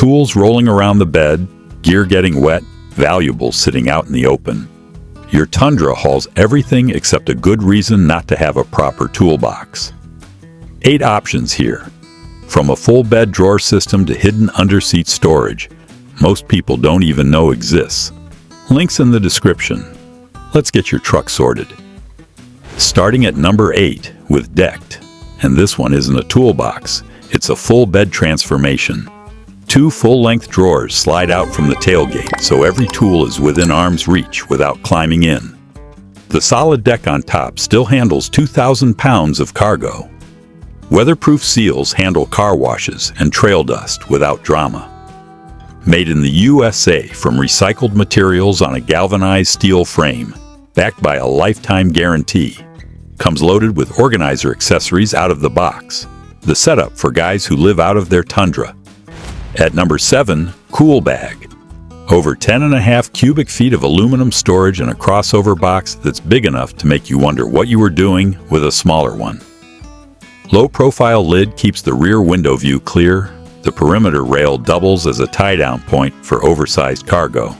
Tools rolling around the bed, gear getting wet, valuables sitting out in the open. Your Tundra hauls everything except a good reason not to have a proper toolbox. 8 options here. From a full bed drawer system to hidden underseat storage, most people don't even know exists. Links in the description. Let's get your truck sorted. Starting at number 8 with Decked. And this one isn't a toolbox, it's a full bed transformation. 2 full-length drawers slide out from the tailgate so every tool is within arm's reach without climbing in. The solid deck on top still handles 2,000 pounds of cargo. Weatherproof seals handle car washes and trail dust without drama. Made in the USA from recycled materials on a galvanized steel frame, backed by a lifetime guarantee. Comes loaded with organizer accessories out of the box. The setup for guys who live out of their Tundra. At number 7, COOLBAG. Over 10.5 cubic feet of aluminum storage in a crossover box that's big enough to make you wonder what you were doing with a smaller one. Low-profile lid keeps the rear window view clear. The perimeter rail doubles as a tie-down point for oversized cargo.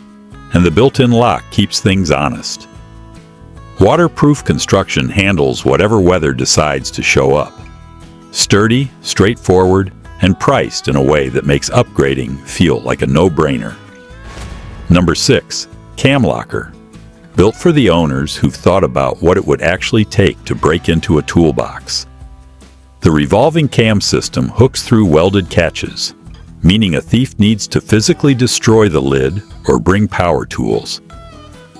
And the built-in lock keeps things honest. Waterproof construction handles whatever weather decides to show up. Sturdy, straightforward, and priced in a way that makes upgrading feel like a no-brainer. Number 6, Camlocker. Built for the owners who've thought about what it would actually take to break into a toolbox. The revolving cam system hooks through welded catches, meaning a thief needs to physically destroy the lid or bring power tools.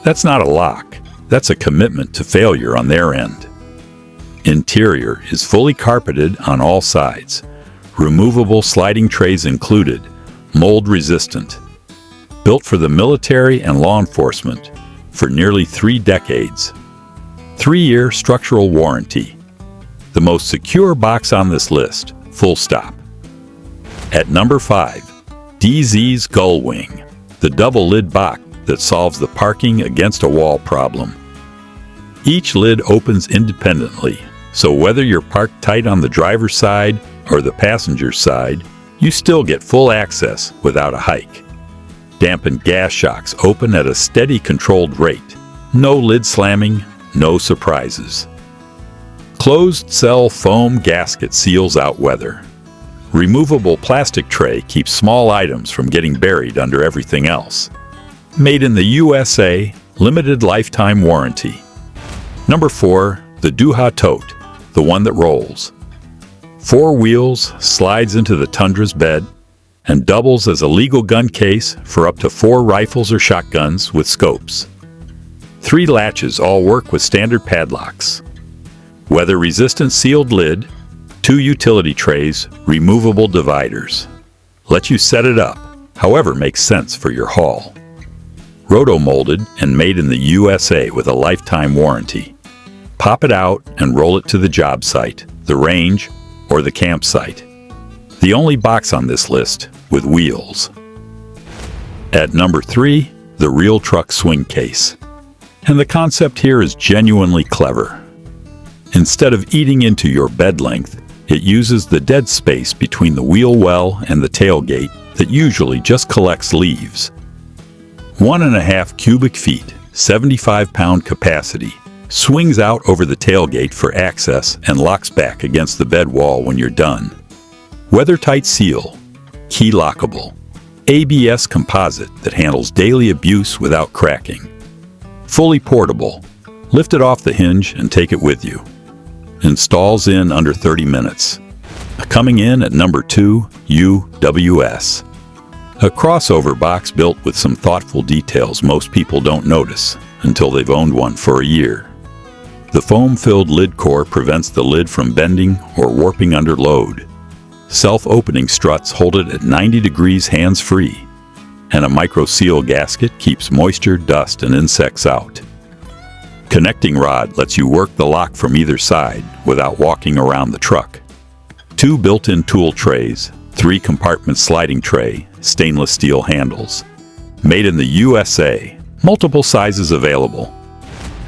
That's not a lock, that's a commitment to failure on their end. Interior is fully carpeted on all sides. Removable sliding trays included, mold-resistant. Built for the military and law enforcement for nearly 3 decades. 3-year structural warranty. The most secure box on this list, full stop. At number 5, Dee Zee's Gull Wing, the double-lid box that solves the parking against a wall problem. Each lid opens independently, so whether you're parked tight on the driver's side or the passenger side, you still get full access without a hike. Dampened gas shocks open at a steady controlled rate. No lid slamming, no surprises. Closed cell foam gasket seals out weather. Removable plastic tray keeps small items from getting buried under everything else. Made in the USA, limited lifetime warranty. Number 4, the DuHa Tote, the one that rolls. 4 wheels, slides into the Tundra's bed, and doubles as a legal gun case for up to 4 rifles or shotguns with scopes. 3 latches all work with standard padlocks. Weather-resistant sealed lid, 2 utility trays, removable dividers. Let you set it up, however makes sense for your haul. Roto-molded and made in the USA with a lifetime warranty. Pop it out and roll it to the job site, the range, or the campsite. The only box on this list with wheels. At number 3, the RealTruck swing case. And the concept here is genuinely clever. Instead of eating into your bed length, it uses the dead space between the wheel well and the tailgate that usually just collects leaves. 1.5 cubic feet, 75-pound capacity. Swings out over the tailgate for access and locks back against the bed wall when you're done. Weather-tight seal, key lockable, ABS composite that handles daily abuse without cracking. Fully portable, lift it off the hinge and take it with you. Installs in under 30 minutes. Coming in at number 2, UWS. A crossover box built with some thoughtful details most people don't notice until they've owned one for a year. The foam-filled lid core prevents the lid from bending or warping under load. Self-opening struts hold it at 90 degrees hands-free, and a micro-seal gasket keeps moisture, dust, and insects out. Connecting rod lets you work the lock from either side without walking around the truck. 2 built-in tool trays, 3 compartment sliding tray, stainless steel handles. Made in the USA, multiple sizes available.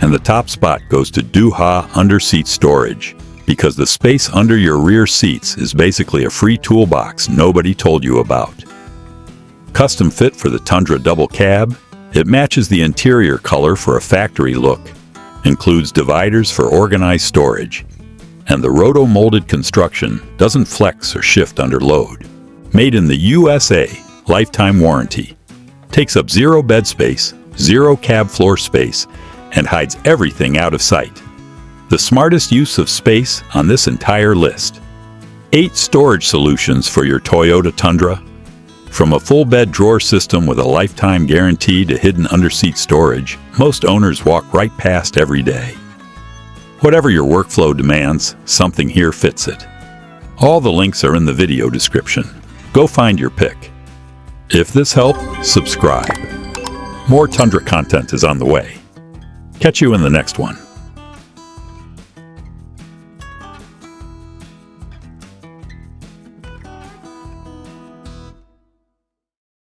And the top spot goes to DuHa underseat storage, because the space under your rear seats is basically a free toolbox nobody told you about. Custom fit for the Tundra double cab, it matches the interior color for a factory look, includes dividers for organized storage, and the roto-molded construction doesn't flex or shift under load. Made in the USA, lifetime warranty. Takes up zero bed space, zero cab floor space, and hides everything out of sight. The smartest use of space on this entire list. 8 storage solutions for your Toyota Tundra. From a full bed drawer system with a lifetime guarantee to hidden underseat storage, most owners walk right past every day. Whatever your workflow demands, something here fits it. All the links are in the video description. Go find your pick. If this helped, subscribe. More Tundra content is on the way. Catch you in the next one.